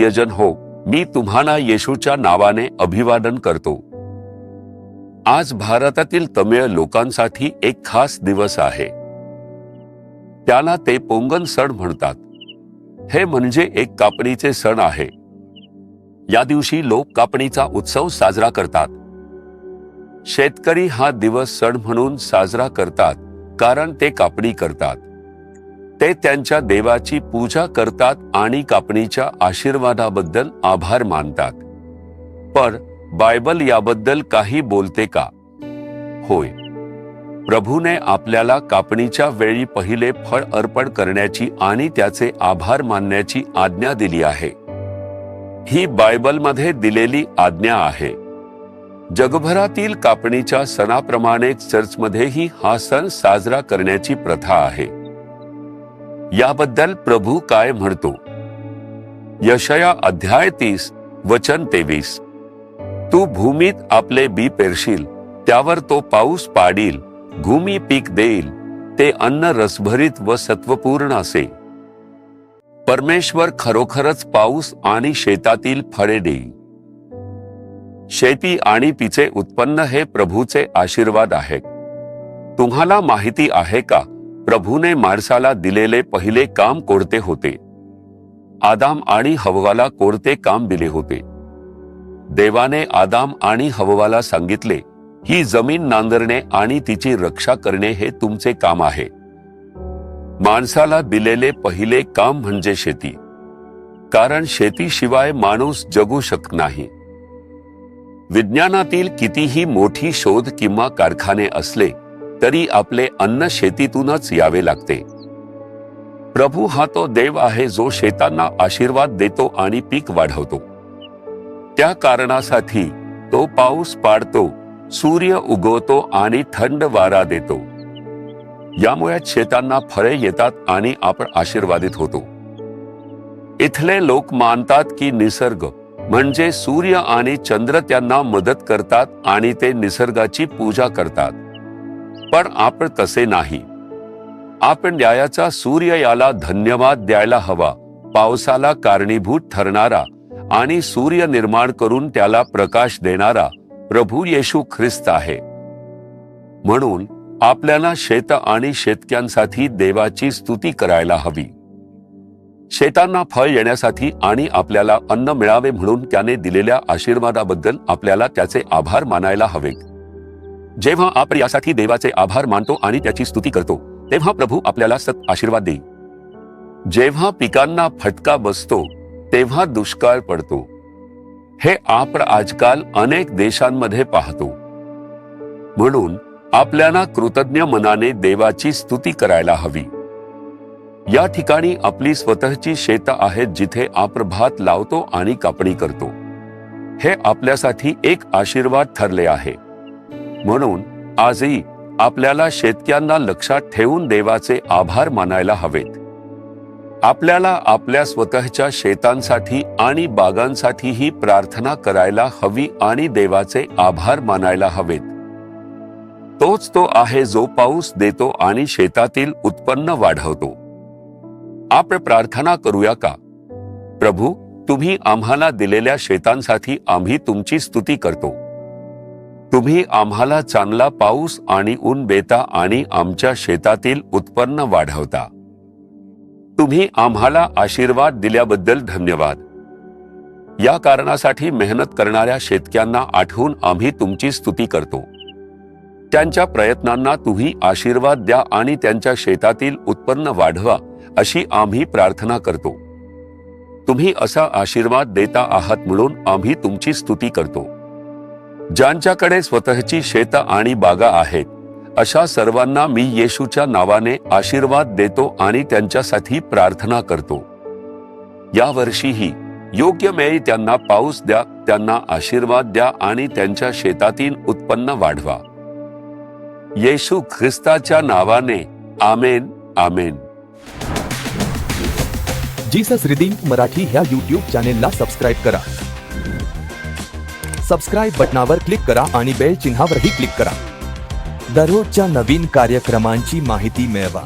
प्रियजन हो, मी तुम्हाला येशूच्या नावाने अभिवादन करतो। आज भारतातील तमिळ लोकांसाठी एक खास दिवस आहे। त्याला ते पोंगल सण म्हणतात। हे म्हणजे एक कापणीचे सण आहे। या दिवशी लोक कापणीचा उत्सव साजरा करतात। शेतकरी हा दिवस सण म्हणून साजरा करतात कारण ते कापणी करतात। ते त्यांच्या देवाची पूजा करतात आणि कापणीच्या आशीर्वादाबद्दल आभार मानतात। पण बायबल याबद्दल काही बोलते का? होय, प्रभूने आपल्याला कापणीच्या वेळी पहिले फळ अर्पण करण्याची आणि त्याचे आभार मानण्याची आज्ञा दिली आहे। ही बायबलमध्ये दिलेली आज्ञा आहे। जगभरातील कापणीच्या सणाप्रमाणे चर्चमध्येही हा सण साजरा करण्याची प्रथा आहे। याबद्दल प्रभू काय म्हणतो? यशाया अध्याय 30 वचन 23, तू भूमीत आपले बी पेरशील, त्यावर तो पाऊस पाडील, भूमी पीक देईल, ते अन्न रसभरीत व सत्वपूर्ण असे। परमेश्वर खरोखरच पाऊस आणि शेतातील फळे देईल। शेती आणि तिचे उत्पन्न हे प्रभूचे आशीर्वाद आहेत। तुम्हाला माहिती आहे का, प्रभूने माणसाला दिलेले पहिले काम कोणते होते? आदाम आणि हव्वाला कोणते काम दिले होते? देवाने आदाम आणि हव्वाला सांगितले, ही जमीन नांगरणे आणि तिची रक्षा करणे हे तुमचे काम आहे। माणसाला दिलेले पहिले काम म्हणजे शेती, कारण शेतीशिवाय माणूस जगू शकत नाही। विज्ञानातील कितीही मोठी शोध किंवा कारखाने असले तरी आपले अन्न शेतीतूनच यावे लागते। प्रभू हा तो देव आहे जो शेतांना आशीर्वाद देतो आणि पीक वाढवतो। त्या कारणासाठी तो पाऊस पाडतो, सूर्य उगवतो आणि थंड वारा देतो। यामुळे शेतांना फळे येतात आणि आपण आशीर्वादित होतो। इथले लोक मानतात की निसर्ग म्हणजे सूर्य आणि चंद्र त्यांना मदत करतात आणि ते निसर्गाची पूजा करतात। पण आपण तसे नाही। आपण न्यायाचा सूर्य याला धन्यवाद द्यायला हवा, पावसाला कारणीभूत ठरणारा आणि सूर्य निर्माण करून त्याला प्रकाश देणारा प्रभू येशू ख्रिस्त आहे। म्हणून आपल्याला शेत आणि शेतकऱ्यांसाठी देवाची स्तुती करायला हवी। शेतांना फळ येण्यासाठी आणि आपल्याला अन्न मिळावे म्हणून त्याने दिलेल्या आशीर्वादाबद्दल आपल्याला त्याचे आभार मानायला हवे। जेव्हा आपण यासाठी देवाचे आभार मानतो आणि त्याची स्तुती करतो, तेव्हा प्रभू आपल्याला सत आशीर्वाद देईल। जेव्हा पिकांना फटका बसतो तेव्हा दुष्काळ पडतो। हे आपण आजकाल अनेक देशांमध्ये पाहतो। म्हणून आपल्याला कृतज्ञ मनाने देवाची स्तुती करायला हवी। या ठिकाणी आपली स्वतःची शेतं आहेत जिथे आपण भात लावतो आणि कापणी करतो। हे आपल्यासाठी एक आशीर्वाद ठरले आहे। म्हणून आजही आपल्याला शेतकऱ्यांना लक्षात ठेवून देवाचे आभार मानायला हवेत। आपल्याला आपल्या स्वतःच्या शेतांसाठी आणि बागांसाठीही प्रार्थना करायला हवी आणि देवाचे आभार मानायला हवेत। तोच तो आहे जो पाऊस देतो आणि शेतातील उत्पन्न वाढवतो। आपण प्रार्थना करूया का? प्रभू, तुम्ही आम्हाला दिलेल्या शेतांसाठी आम्ही तुमची स्तुती करतो। तुम्ही आम्हाला चांगला पाऊस आणि ऊन देता आणि आमच्या शेतातील उत्पन्न वाढवता। तुम्ही आम्हाला आशीर्वाद दिल्याबद्दल धन्यवाद। या कारणासाठी मेहनत करणाऱ्या शेतकऱ्यांना आठवून आम्ही तुमची स्तुती करतो। त्यांच्या प्रयत्नांना तुम्ही आशीर्वाद द्या आणि त्यांच्या शेतातील उत्पन्न वाढवा अशी आम्ही प्रार्थना करतो। तुम्ही असा आशीर्वाद देता आहात म्हणून आम्ही तुमची स्तुती करतो। ज्यांच्याकडे स्वतःची शेतं आणि बागा आहेत अशा सर्वांना मी येशूच्या नावाने आशीर्वाद देतो आणि त्यांच्यासाठी प्रार्थना करतो। या वर्षीही योग्य वेळी त्यांना पाऊस द्या, त्यांना आशीर्वाद द्या आणि त्यांच्या शेतातील उत्पन्न वाढवा। येशू ख्रिस्ताच्या नावाने आमेन, आमेन। जीसस रिडीम्ड मराठी ह्या यूट्यूब चॅनेलला सबस्क्राईब करा। सबस्क्राईब बटनावर क्लिक करा आणि बेल चिन्हावरही क्लिक करा। दररोजच्या नवीन कार्यक्रमांची माहिती मिळवा।